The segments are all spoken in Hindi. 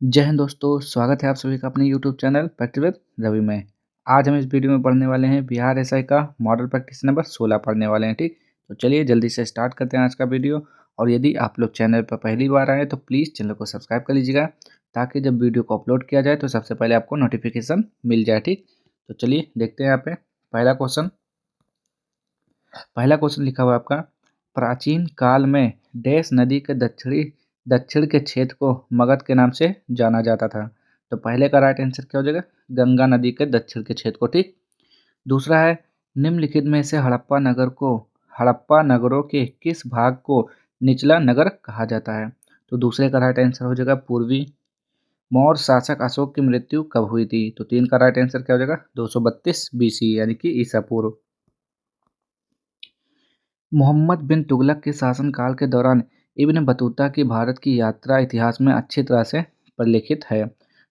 जय हिंद दोस्तों, स्वागत है आप सभी का अपने YouTube channel practice with Ravi में। आज हम इस वीडियो में पढ़ने वाले हैं बिहार एसआई का मॉडल प्रैक्टिस नंबर 16 पढ़ने वाले हैं। ठीक, तो चलिए जल्दी से स्टार्ट करते हैं आज का वीडियो। और यदि आप लोग चैनल पर पहली बार आए तो प्लीज़ चैनल को सब्सक्राइब कर लीजिएगा, ताकि जब वीडियो को अपलोड किया जाए तो सबसे पहले आपको नोटिफिकेशन मिल जाए। ठीक, तो चलिए देखते हैं यहाँ पे पहला क्वेश्चन लिखा हुआ है आपका। प्राचीन काल में डैश नदी के दक्षिण के क्षेत्र को मगध के नाम से जाना जाता था। तो पहले का राइट आंसर क्या हो जाएगा? गंगा नदी के दक्षिण के क्षेत्र को। ठीक, दूसरा है निम्नलिखित में से हड़प्पा नगरों के किस भाग को निचला नगर कहा जाता है? तो दूसरे का राइट आंसर हो जाएगा पूर्वी। मौर्य शासक अशोक की मृत्यु कब हुई थी? तो तीन का राइट आंसर क्या हो जाएगा? 232 बीसी यानी कि ईसा पूर्व। मोहम्मद बिन तुगलक के शासनकाल के दौरान इब्न बतूता की भारत की यात्रा इतिहास में अच्छी तरह से परिलिखित है।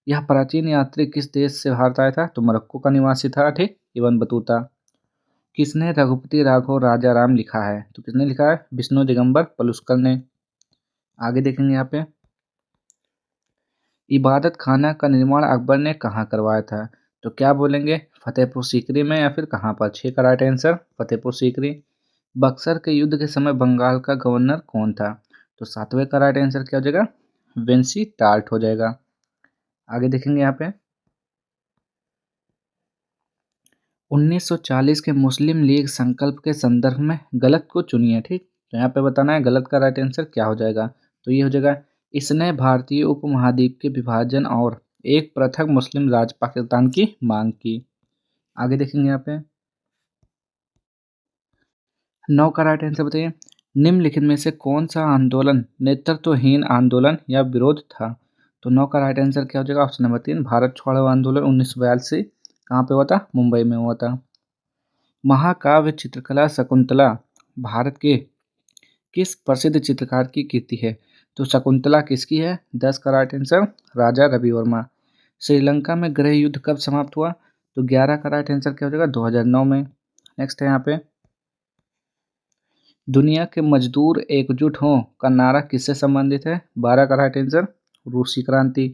यह प्राचीन यात्री किस देश से भारत आया था? तो मोरक्को का निवासी था। ठीक, इब्न बतूता। किसने रघुपति राघव राजा राम लिखा है? तो किसने लिखा है? विष्णु दिगंबर पलुस्कर ने। आगे देखेंगे यहाँ पे, इबादत खाना का निर्माण अकबर ने कहाँ करवाया था? तो क्या बोलेंगे? फतेहपुर सीकरी में या फिर कहाँ पर? छः का राइट आंसर फतेहपुर सीकरी। बक्सर के युद्ध के समय बंगाल का गवर्नर कौन था? तो सातवें का राइट आंसर क्या हो जाएगा? विंसी टार्ट हो जाएगा। आगे देखेंगे यहाँ पे, 1940 के मुस्लिम लीग संकल्प के संदर्भ में गलत को चुनिए। ठीक, तो यहाँ पे बताना है गलत का राइट आंसर क्या हो जाएगा। तो ये हो जाएगा, इसने भारतीय उपमहाद्वीप के विभाजन और एक पृथक मुस्लिम राज्य पाकिस्तान की मांग की। आगे देखेंगे यहाँ पे, 9 का राइट आंसर बताइए। निम्नलिखित में से कौन सा आंदोलन नेतृत्वहीन आंदोलन या विरोध था? तो 9 का राइट आंसर क्या हो जाएगा? ऑप्शन नंबर 3 भारत छोड़ो आंदोलन 1942 कहाँ पे हुआ था? मुंबई में हुआ था। महाकाव्य चित्रकला शकुंतला भारत के किस प्रसिद्ध चित्रकार की कृति है? तो शकुंतला किसकी है? 10 का राइट आंसर राजा रवि वर्मा। श्रीलंका में गृह युद्ध कब समाप्त हुआ? तो 11 का राइट आंसर क्या हो जाएगा? 2009 में। नेक्स्ट है यहाँ पे, दुनिया के मजदूर एकजुट हों का नारा किससे संबंधित है? 12 का राइट आंसर रूसी क्रांति।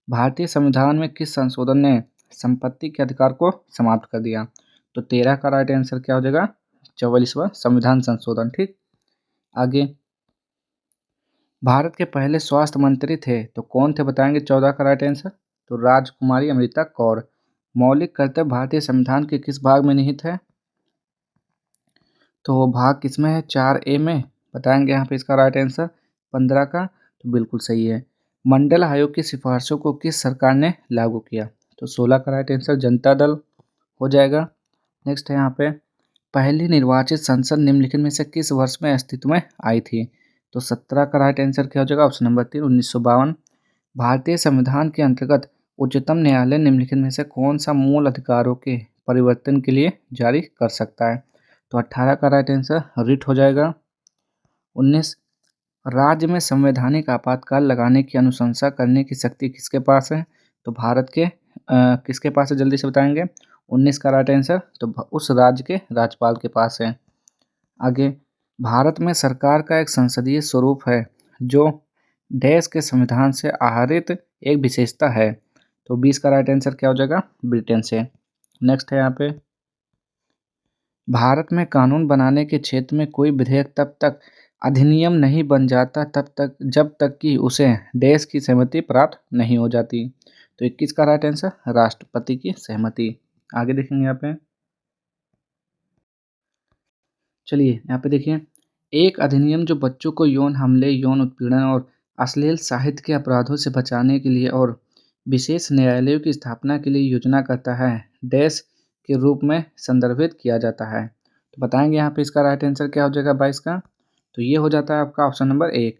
भारतीय संविधान में किस संशोधन ने संपत्ति के अधिकार को समाप्त कर दिया? तो 13 का राइट आंसर क्या हो जाएगा? 44वां संविधान संशोधन। ठीक, आगे, भारत के पहले स्वास्थ्य मंत्री थे तो कौन थे? बताएंगे 14 का राइट आंसर तो राजकुमारी अमृता कौर। मौलिक कर्तव्य भारतीय संविधान के किस भाग में निहित है? तो वो भाग किसमें है? 4A में। बताएंगे यहाँ पे इसका राइट आंसर 15 का, तो बिल्कुल सही है। मंडल आयोग की सिफारिशों को किस सरकार ने लागू किया? तो 16 का राइट आंसर जनता दल हो जाएगा। नेक्स्ट है यहाँ पे, पहली निर्वाचित संसद निम्नलिखित में से किस वर्ष में अस्तित्व में आई थी? तो 17 का राइट आंसर क्या हो जाएगा? Option number 3 1952। भारतीय संविधान के अंतर्गत उच्चतम न्यायालय निम्नलिखित में से कौन सा मूल अधिकारों के परिवर्तन के लिए जारी कर सकता है? तो 18 का राइट आंसर रिट हो जाएगा। 19, राज्य में संवैधानिक आपातकाल लगाने की अनुशंसा करने की शक्ति किसके पास है? तो भारत के किसके पास है? जल्दी से बताएंगे। 19 का राइट आंसर तो उस राज्य के राज्यपाल के पास है। आगे, भारत में सरकार का एक संसदीय स्वरूप है जो देश के संविधान से आहरित एक विशेषता है। तो 20 का राइट आंसर क्या हो जाएगा? ब्रिटेन से। नेक्स्ट है यहाँ पे, भारत में कानून बनाने के क्षेत्र में कोई विधेयक तब तक अधिनियम नहीं बन जाता जब तक कि उसे देश की सहमति प्राप्त नहीं हो जाती। तो 21 का राइट आंसर राष्ट्रपति की सहमति। आगे देखेंगे यहाँ पे, चलिए यहाँ पे देखिए, एक अधिनियम जो बच्चों को यौन हमले, यौन उत्पीड़न और अश्लील साहित्य के अपराधों से बचाने के लिए और विशेष न्यायालयों की स्थापना के लिए योजना करता है, देश के रूप में संदर्भित किया जाता है। तो बताएंगे यहाँ पे इसका राइट आंसर क्या हो जाएगा 22 का? तो ये हो जाता है आपका ऑप्शन नंबर 1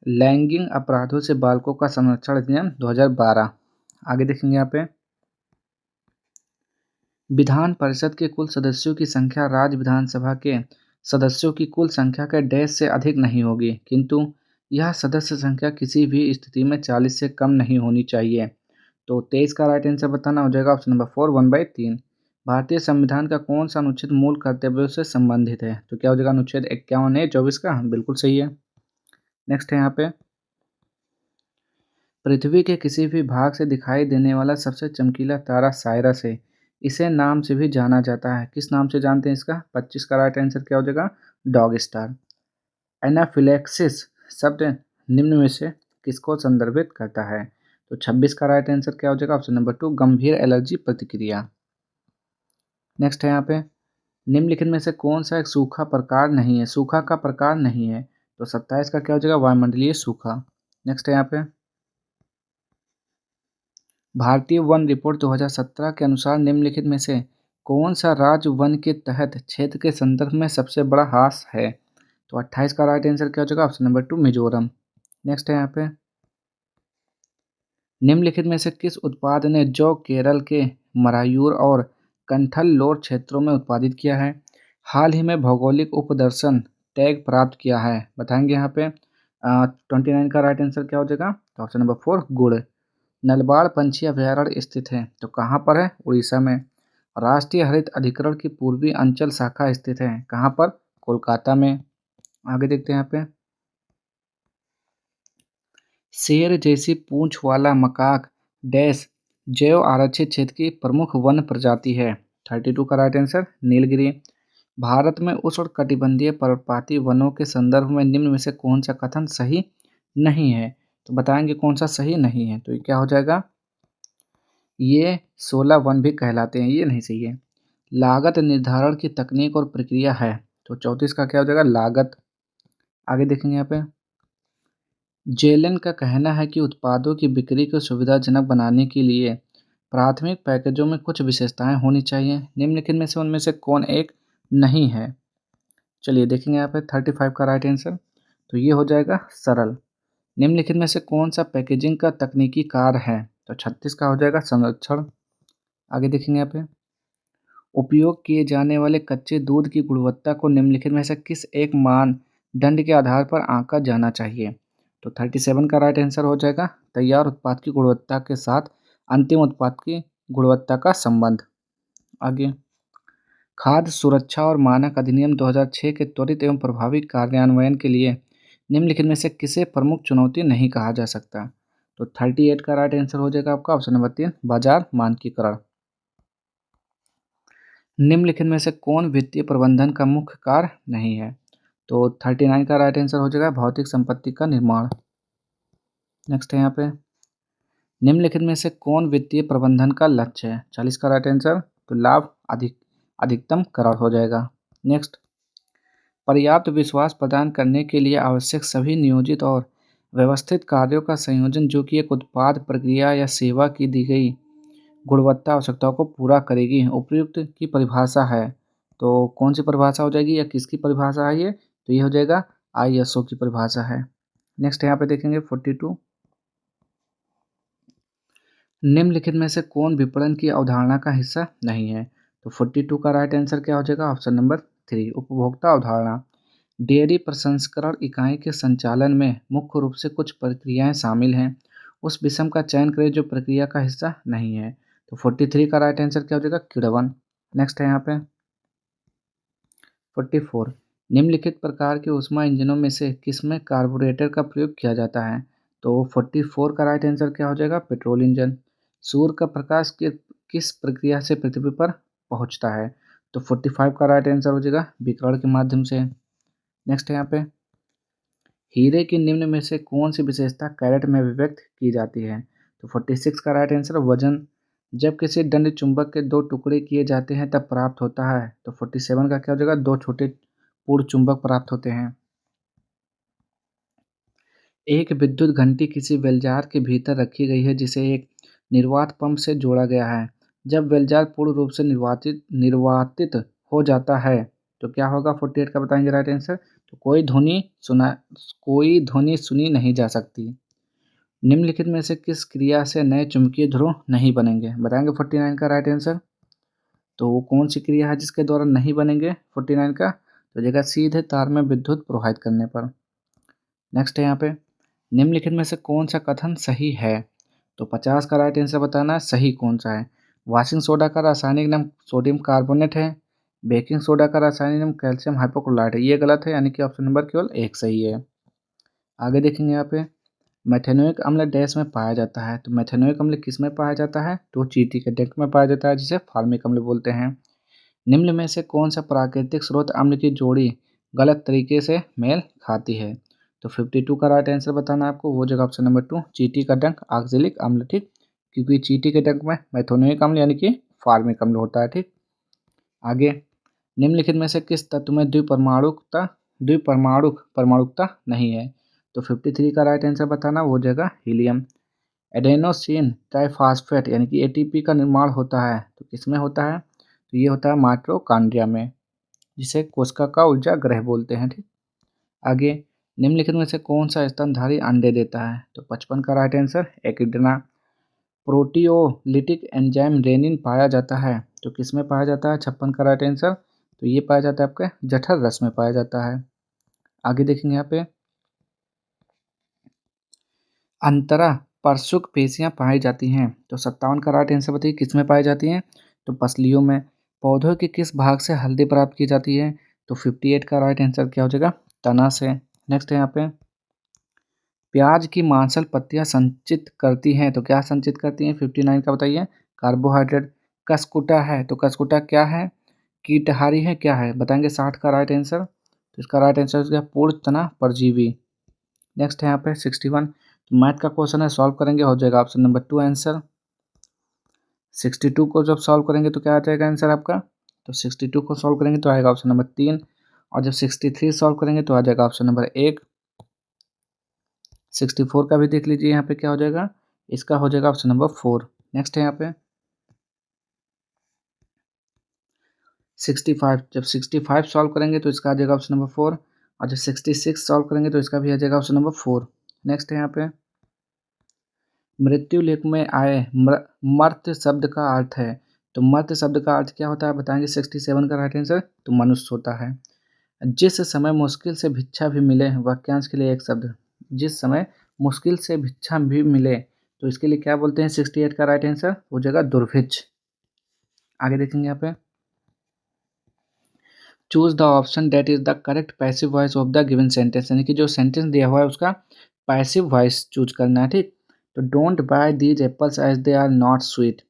लैंगिक अपराधों से बालकों का संरक्षण अधिनियम 2012। आगे देखेंगे यहाँ पे, विधान परिषद के कुल सदस्यों की संख्या राज्य विधानसभा के सदस्यों की कुल संख्या के डैश से अधिक नहीं होगी, किंतु यह सदस्य संख्या किसी भी स्थिति में 40 से कम नहीं होनी चाहिए। तो 23 का राइट आंसर बताना हो जाएगा ऑप्शन नंबर 4 1/3। भारतीय संविधान का कौन सा अनुच्छेद मूल कर्तव्यों से संबंधित है? तो क्या हो जाएगा? अनुच्छेद 51A 24 का, बिल्कुल सही है। नेक्स्ट है यहाँ पे, पृथ्वी के किसी भी भाग से दिखाई देने वाला सबसे चमकीला तारा साइरस है। इसे नाम से भी जाना जाता है। किस नाम से जानते हैं इसका? 25 का राइट आंसर क्या हो जाएगा? Dog star. एनाफिलैक्सिस शब्द निम्न में से किसको संदर्भित करता है? तो 26 का राइट आंसर क्या हो जाएगा? ऑप्शन नंबर 2 गंभीर एलर्जी प्रतिक्रिया। नेक्स्ट है यहाँ पे, निम्नलिखित में से कौन सा एक सूखा प्रकार नहीं है? सूखा का प्रकार नहीं है। तो 27 का क्या हो जाएगा? वायुमंडलीय सूखा। नेक्स्ट है यहाँ पे, भारतीय वन रिपोर्ट 2017 के अनुसार निम्नलिखित में से कौन सा राज्य वन के तहत क्षेत्र के संदर्भ में सबसे बड़ा ह्रास है? तो 28 का राइट आंसर क्या हो जाएगा? Option number 2 Mizoram. नेक्स्ट है यहाँ पे, निम्नलिखित में से किस उत्पाद ने जौ केरल के मरायूर और कंठललोर क्षेत्रों में उत्पादित किया है? हाल ही में भौगोलिक उपदर्शन टैग प्राप्त किया है, बताएंगे यहाँ पे। 29 का राइट आंसर क्या हो जाएगा? तो ऑप्शन नंबर 4 गुड़। नलबाड़ पंछी अभयारण्य स्थित है, तो कहाँ पर है? उड़ीसा में। राष्ट्रीय हरित अधिकरण की पूर्वी अंचल शाखा स्थित है, कहाँ पर? कोलकाता में। आगे देखते हैं यहाँ पे, शेर जैसी पूंछ वाला मकाक डैश जैव आरक्षित क्षेत्र की प्रमुख वन प्रजाति है। 32 का राइट आंसर नीलगिरी। भारत में उष्णकटिबंधीय पर्वतपाती वनों के संदर्भ में निम्न में से कौन सा कथन सही नहीं है? तो बताएंगे कौन सा सही नहीं है। तो ये क्या हो जाएगा? ये 16 वन भी कहलाते हैं, ये नहीं सही है। लागत निर्धारण की तकनीक और प्रक्रिया है, तो 34 का क्या हो जाएगा? लागत। आगे देखेंगे यहाँ पे, जेलन का कहना है कि उत्पादों की बिक्री को सुविधाजनक बनाने के लिए प्राथमिक पैकेजों में कुछ विशेषताएं होनी चाहिए। निम्नलिखित में से उनमें से कौन एक नहीं है? चलिए देखेंगे यहाँ पे 35 का राइट आंसर, तो ये हो जाएगा सरल। निम्नलिखित में से कौन सा पैकेजिंग का तकनीकी कार्य है? तो 36 का हो जाएगा संरक्षण। आगे देखेंगे यहाँ पे, उपयोग किए जाने वाले कच्चे दूध की गुणवत्ता को निम्नलिखित में से किस एक मानदंड के आधार पर आंका जाना चाहिए? तो 37 का राइट आंसर हो जाएगा तैयार उत्पाद की गुणवत्ता के साथ अंतिम उत्पाद की गुणवत्ता का संबंध। आगे, खाद्य सुरक्षा और मानक अधिनियम 2006 के त्वरित एवं प्रभावी कार्यान्वयन के लिए निम्नलिखित में से किसे प्रमुख चुनौती नहीं कहा जा सकता? तो 38 का राइट आंसर हो जाएगा आपका ऑप्शन नंबर 3 बाजार मानकीकरण। निम्नलिखित में से कौन वित्तीय प्रबंधन का मुख्य कार्य नहीं है? तो 39 का राइट आंसर हो जाएगा भौतिक संपत्ति का निर्माण। नेक्स्ट है यहाँ पे, निम्नलिखित में से कौन वित्तीय प्रबंधन का लक्ष्य है? 40 का राइट आंसर, तो लाभ अधिकतम करण हो जाएगा। नेक्स्ट, पर्याप्त विश्वास प्रदान करने के लिए आवश्यक सभी नियोजित और व्यवस्थित कार्यों का संयोजन जो कि एक उत्पाद प्रक्रिया या सेवा की दी गई गुणवत्ता आवश्यकताओं को पूरा करेगी, उपयुक्त की परिभाषा है। तो कौन सी परिभाषा हो जाएगी या किसकी परिभाषा है ये? तो ये हो जाएगा ISO की परिभाषा है। नेक्स्ट यहाँ पे देखेंगे 42, निम्नलिखित में से कौन विपणन की अवधारणा का हिस्सा नहीं है? तो 42 का राइट आंसर क्या हो जाएगा? ऑप्शन नंबर 3 उपभोक्ता अवधारणा। डेयरी प्रसंस्करण इकाई के संचालन में मुख्य रूप से कुछ प्रक्रियाएं शामिल हैं, उस विषम का चयन करें जो प्रक्रिया का हिस्सा नहीं है। तो 43 का राइट आंसर क्या हो जाएगा? किण्वन। नेक्स्ट है यहाँ पे 44, निम्नलिखित प्रकार के ऊष्मा इंजनों में से किसमें कार्बोरेटर का प्रयोग किया जाता है? तो 44 का राइट आंसर क्या हो जाएगा? Petrol engine. सूर्य का प्रकाश किस प्रक्रिया से पृथ्वी पर पहुंचता है? तो 45 का राइट आंसर हो जाएगा विकिरण के माध्यम से। नेक्स्ट है यहाँ पे, हीरे की निम्न में से कौन सी विशेषता कैरेट में अभिव्यक्त की जाती है? तो 46 का राइट आंसर वजन। जब किसी दंड चुंबक के दो टुकड़े किए जाते हैं तब प्राप्त होता है। तो 47 का क्या हो जाएगा? दो छोटे पूर्ण चुंबक प्राप्त होते हैं। एक विद्युत घंटी किसी बेलजार के भीतर रखी गई है जिसे एक निर्वात पंप से जोड़ा गया है। जब बेलजार पूर्ण रूप से निर्वातित हो जाता है तो क्या होगा? 48 का बताएंगे राइट आंसर, तो कोई ध्वनि सुनी नहीं जा सकती। निम्नलिखित में से किस क्रिया से नए चुंबकीय ध्रुव नहीं बनेंगे? बताएंगे 49 का राइट आंसर, तो वो कौन सी क्रिया है जिसके द्वारा नहीं बनेंगे 49 का? तो जगह सीधे तार में विद्युत प्रवाहित करने पर। नेक्स्ट है यहाँ पे, निम्नलिखित में से कौन सा कथन सही है? तो 50 का राइट आंसर बताना है सही कौन सा है। वॉशिंग सोडा का रासायनिक नाम सोडियम कार्बोनेट है, बेकिंग सोडा का रासायनिक नाम कैल्शियम हाइपोक्लोराइड है, ये गलत है, यानी कि ऑप्शन नंबर केवल एक सही है। आगे देखेंगे यहाँ पे, मेथेनोइक अम्ल डैश में पाया जाता है, तो मेथेनोइक अम्ल किस में पाया जाता है, तो चींटी के डंक में पाया जाता है, जिसे फार्मिक अम्ल बोलते हैं। निम्न में से कौन सा प्राकृतिक स्रोत अम्ल की जोड़ी गलत तरीके से मेल खाती है, तो 52 का राइट आंसर बताना है आपको, वो जगह ऑप्शन नंबर 2 चींटी का डंक ऑक्जेलिक अम्ल, ठीक, क्योंकि चींटी के डंक में मेथेनोइक अम्ल यानी कि फार्मिक अम्ल होता है, ठीक। आगे, निम्नलिखित में से किस तत्व में द्विपरमाणुकता नहीं है, तो 53 का राइट आंसर बताना, वो जगह हीलियम। एडेनोसिन ट्राइफॉस्फेट यानी कि एटीपी का निर्माण होता है, तो किसमें होता है, तो ये होता है माइटोकॉन्ड्रिया में, जिसे कोशिका का ऊर्जा गृह बोलते हैं, ठीक। आगे, निम्नलिखित में से कौन सा स्तनधारी अंडे देता है, तो 55 का right answer echidna. Proteolytic enzyme rennin पाया जाता है, तो किस में पाया जाता है, 56 का राइट आंसर, तो ये पाया जाता है आपके जठर रस में पाया जाता है। आगे देखेंगे यहाँ पे, अंतरा परसुक पेशियां पाई जाती हैं, तो 57 का राइट आंसर बताइए किस में पाई जाती हैं, तो पसलियों में। पौधों के किस भाग से हल्दी प्राप्त की जाती है, तो 58 का राइट आंसर क्या हो जाएगा, तना से। नेक्स्ट है यहाँ पे, प्याज की मांसल पत्तियां संचित करती हैं, तो क्या संचित करती हैं, 59 का बताइए, कार्बोहाइड्रेट। कसकुटा है, तो कसकुटा क्या है, कीटहारी है, क्या है, बताएंगे 60 का राइट आंसर, तो इसका राइट आंसर हो गया पूर्ण तना परजीवी। नेक्स्ट है यहाँ पे 61, तो मैथ का क्वेश्चन है, सॉल्व करेंगे, हो जाएगा ऑप्शन नंबर 2 आंसर। 62 को जब सॉल्व करेंगे तो क्या आ जाएगा आंसर आपका, तो 62 को सॉल्व करेंगे तो आएगा ऑप्शन नंबर 3, और जब 63 सॉल्व करेंगे तो आ जाएगा ऑप्शन नंबर 1। 64 का भी देख लीजिए यहाँ पे क्या हो जाएगा, इसका हो जाएगा ऑप्शन नंबर 4। नेक्स्ट है यहाँ पे 65, जब 65 सॉल्व करेंगे तो इसका आ जाएगा ऑप्शन नंबर 4, और जब 66 सॉल्व करेंगे तो इसका भी आ जाएगा ऑप्शन नंबर 4। नेक्स्ट है यहाँ पे, मृत्यु लेख में आए मर्त्य शब्द का अर्थ है, तो मर्त्य शब्द का अर्थ क्या होता है बताएंगे, 67 का राइट आंसर, तो मनुष्य होता है। जिस समय मुश्किल से भिक्षा भी मिले, वाक्यांश के लिए एक शब्द, जिस समय मुश्किल से भिक्षा भी मिले, तो इसके लिए क्या बोलते हैं, 68 का राइट आंसर हो जाएगा दुर्भिक्ष। आगे देखेंगे यहाँ पे, choose the option that is the correct passive voice of the given sentence, यानी कि जो सेंटेंस दिया हुआ है उसका पैसिव वॉइस चूज करना है, ठीक। तो don't buy these apples as they are not sweet,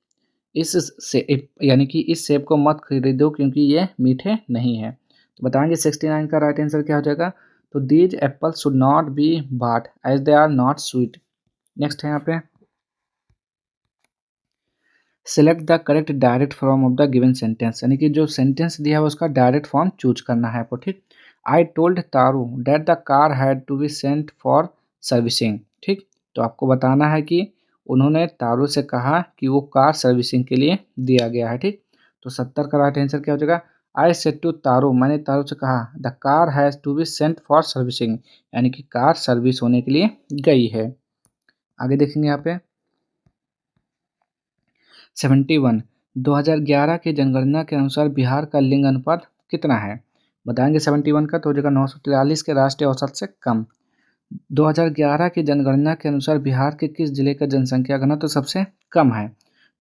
इस से यानी कि इस सेब को मत खरीदो क्योंकि ये मीठे नहीं है, तो बताएंगे 69 का राइट आंसर क्या हो जाएगा, तो these apples should not be bought as they are not sweet. Next है यहाँ पे, select the correct direct form of the given sentence, यानी कि जो सेंटेंस दिया है उसका डायरेक्ट फॉर्म चूज करना है आपको, ठीक। I told Taru that the car had to be sent for servicing, ठीक, तो आपको बताना है कि उन्होंने तारू से कहा कि वो कार सर्विसिंग के लिए दिया गया है, ठीक। तो 70 का राइट आंसर क्या हो जाएगा, आई सेड टू तारू, मैंने तारू से कहा the car has to be sent for servicing, यानी कि कार सर्विस होने के लिए गई है। आगे देखेंगे यहाँ पे 71, 2011 की जनगणना के अनुसार बिहार का लिंग अनुपात कितना है, बताएंगे 71 का, तो हो जाएगा 943 के राष्ट्रीय औसत से कम। 2011 की जनगणना के अनुसार बिहार के किस जिले का जनसंख्या घनत्व सबसे कम है,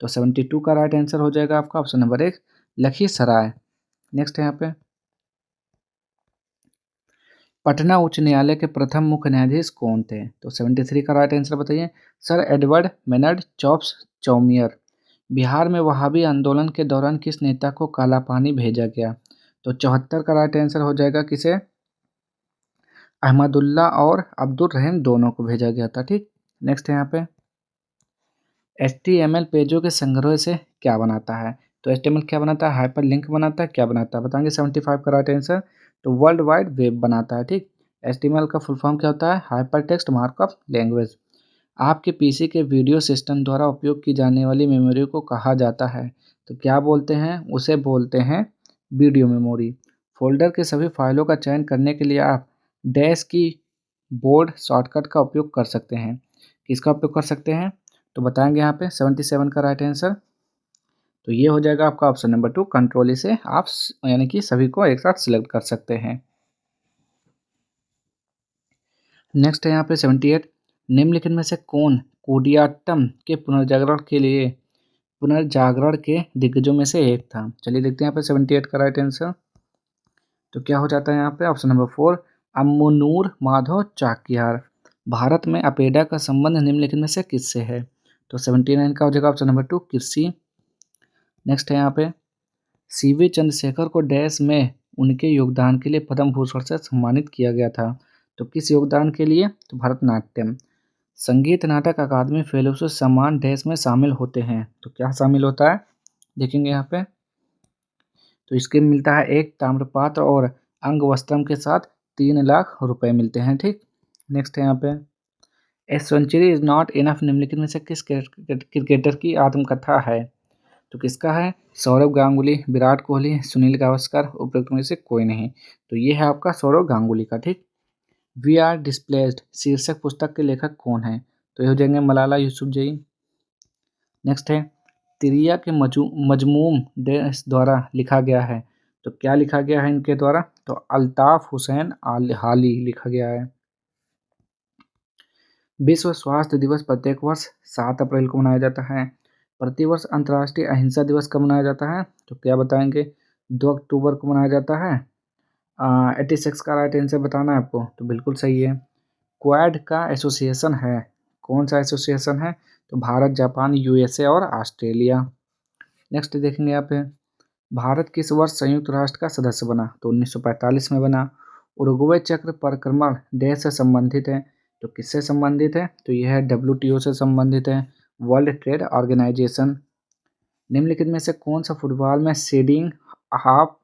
तो 72 का राइट आंसर हो जाएगा आपका ऑप्शन नंबर 1 लखीसराय। नेक्स्ट है यहाँ पे, पटना उच्च न्यायालय के प्रथम मुख्य न्यायाधीश कौन थे, तो 73 का राइट आंसर बताइए, sir Edward Maynard chops चौमियर। Bihar में वहाबी आंदोलन के दौरान किस नेता को काला पानी भेजा गया, तो 74 का राइट आंसर हो जाएगा किसे, अहमदुल्ला और अब्दुल रहीम दोनों को भेजा गया था, ठीक। नेक्स्ट है यहाँ पे, HTML पेजों के संग्रह से क्या बनाता है, तो HTML क्या बनाता है, हाइपर लिंक बनाता है, क्या बनाता है बताएंगे 75 का राइट आंसर, तो वर्ल्ड वाइड वेब बनाता है, ठीक। HTML का फुल फॉर्म क्या होता है, हाइपर टेक्स्ट मार्कअप लैंग्वेज। आपके पीसी के वीडियो सिस्टम द्वारा उपयोग की जाने वाली मेमोरी को कहा जाता है, तो क्या बोलते हैं, उसे बोलते हैं वीडियो मेमोरी। फोल्डर के सभी फाइलों का चयन करने के लिए आप डैश की बोर्ड शॉर्टकट का उपयोग कर सकते हैं, किसका उपयोग कर सकते हैं, तो बताएंगे यहाँ पे 77 का राइट आंसर, तो ये हो जाएगा आपका ऑप्शन नंबर 2 कंट्रोल से आप यानी कि सभी को एक साथ सिलेक्ट कर सकते हैं। नेक्स्ट है यहाँ पे 78, निम्नलिखित में से कौन कोडियाट्टम के पुनर्जागरण के दिग्गजों में से एक था, चलिए देखते हैं यहाँ पे 78 का राइट आंसर, तो क्या हो जाता है यहाँ पे ऑप्शन नंबर 4 अम्मुनूर माधव चाक्यार। भारत में अपेडा का संबंध निम्नलिखित में से किससे है? तो 79 का हो जाएगा ऑप्शन नंबर 2 कृषि। नेक्स्ट है यहाँ पे सीवी चंद्रशेखर को डैश में उनके योगदान के लिए पद्म भूषण से सम्मानित किया गया था। तो किस योगदान के लिए? तो भरतनाट्यम। संगीत नाटक अकादमी फेलोशिप सम्मान डैश में शामिल होते हैं। तो क्या शामिल होता है देखेंगे यहाँ पे। तो इसके मिलता है एक ताम्रपात्र और अंग वस्त्रम के साथ 3 लाख रुपए मिलते हैं। ठीक। नेक्स्ट है यहाँ पे a century is not enough निम्नलिखित में से किस क्रिकेटर की आत्मकथा है? तो किसका है? सौरव गांगुली, विराट कोहली, सुनील गावस्कर, उपरोक्त में से कोई नहीं। तो ये है आपका सौरव गांगुली का। ठीक। वी आर डिस्प्लेस्ड शीर्षक पुस्तक के लेखक कौन है? तो ये हो जाएंगे मलाला यूसुफजई। नेक्स्ट है तिरिया के मजमूम देश द्वारा लिखा गया है। तो क्या लिखा गया है इनके द्वारा? तो अल्ताफ हुसैन हाली लिखा गया है। विश्व स्वास्थ्य दिवस प्रत्येक वर्ष 7 अप्रैल को मनाया जाता है। प्रतिवर्ष अंतर्राष्ट्रीय अहिंसा दिवस कब मनाया जाता है? तो क्या बताएंगे? 2 अक्टूबर को मनाया जाता है। 86 का राइट आंसर बताना है आपको। तो बिल्कुल सही है। क्वाड का एसोसिएशन है, कौन सा एसोसिएशन है? तो भारत, जापान, यूएसए और ऑस्ट्रेलिया। नेक्स्ट देखेंगे यहाँ पे भारत किस वर्ष संयुक्त राष्ट्र का सदस्य बना? तो 1945 में बना। उरुग्वे चक्र परिक्रमण देश से संबंधित है। तो किससे संबंधित है? तो यह है WTO से संबंधित है, वर्ल्ड ट्रेड ऑर्गेनाइजेशन। निम्नलिखित में से कौन सा फुटबॉल में शेडिंग हाफ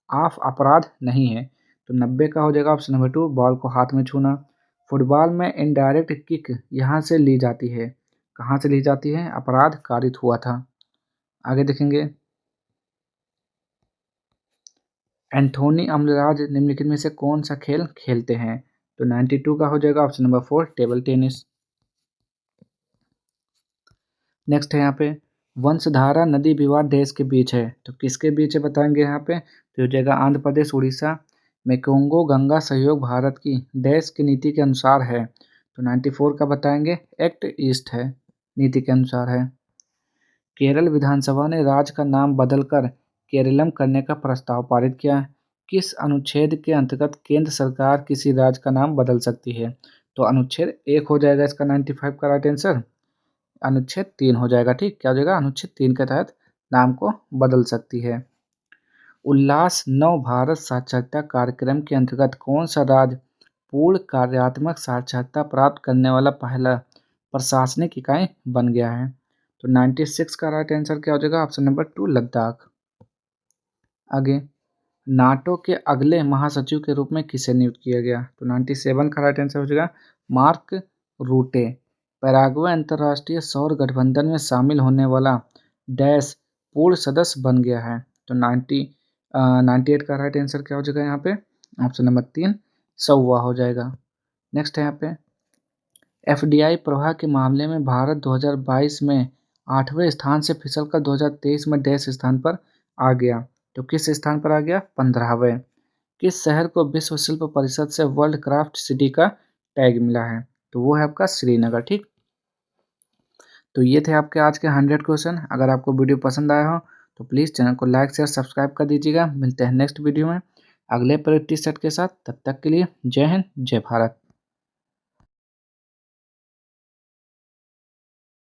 ऑफ अपराध नहीं है? तो 90 का हो जाएगा ऑप्शन नंबर 2 बॉल को हाथ में छूना। फुटबॉल में इनडायरेक्ट किक यहाँ से ली जाती है, कहाँ से ली जाती है? अपराध कारित हुआ था। आगे देखेंगे एंथोनी अम्लराज निम्नलिखित में से कौन सा खेल खेलते हैं? तो 92 का हो जाएगा option number 4 table tennis. Next है यहाँ पे वंशधारा नदी विवाद देश के बीच है। तो किसके बीच है बताएंगे यहाँ पे? तो हो जाएगा आंध्र प्रदेश, उड़ीसा। मेकोंगो गंगा सहयोग भारत की देश की नीति के अनुसार है। तो 94 का बताएंगे एक्ट ईस्ट है, नीति के अनुसार है। केरल विधानसभा ने राज्य का नाम बदलकर केरलम करने का प्रस्ताव पारित किया है। किस अनुच्छेद के अंतर्गत केंद्र सरकार किसी राज्य का नाम बदल सकती है? तो अनुच्छेद 1 हो जाएगा इसका 95 का राइट आंसर। अनुच्छेद 3 हो जाएगा। ठीक। क्या हो जाएगा? अनुच्छेद 3 के तहत नाम को बदल सकती है। उल्लास नव भारत साक्षरता कार्यक्रम के अंतर्गत कौन सा राज्य पूर्ण कार्यात्मक साक्षरता प्राप्त करने वाला पहला प्रशासनिक इकाई बन गया है? तो 96 का राइट आंसर क्या हो जाएगा? Option number 2 Ladakh. आगे नाटो के अगले महासचिव के रूप में किसे नियुक्त किया गया? तो 97 का राइट आंसर हो जाएगा मार्क रूटे। पैराग्वे अंतर्राष्ट्रीय सौर गठबंधन में शामिल होने वाला डैश पूर्ण सदस्य बन गया है। तो 98 का राइट आंसर क्या हो जाएगा यहाँ पे? ऑप्शन नंबर 3 100वां हो जाएगा। नेक्स्ट है यहाँ पे FDI प्रवाह के मामले में भारत 2022 में 8वें स्थान से फिसलकर 2023 में डैश स्थान पर आ गया। तो किस स्थान पर आ गया? 15वें। किस शहर को विश्व शिल्प परिषद से वर्ल्ड क्राफ्ट सिटी का टैग मिला है? तो वो है आपका श्रीनगर। ठीक। तो ये थे आपके आज के 100 क्वेश्चन। अगर आपको वीडियो पसंद आया हो तो प्लीज़ चैनल को लाइक शेयर सब्सक्राइब कर दीजिएगा। मिलते हैं नेक्स्ट वीडियो में अगले प्रैक्टिस सेट के साथ। तब तक के लिए जय हिंद, जय भारत।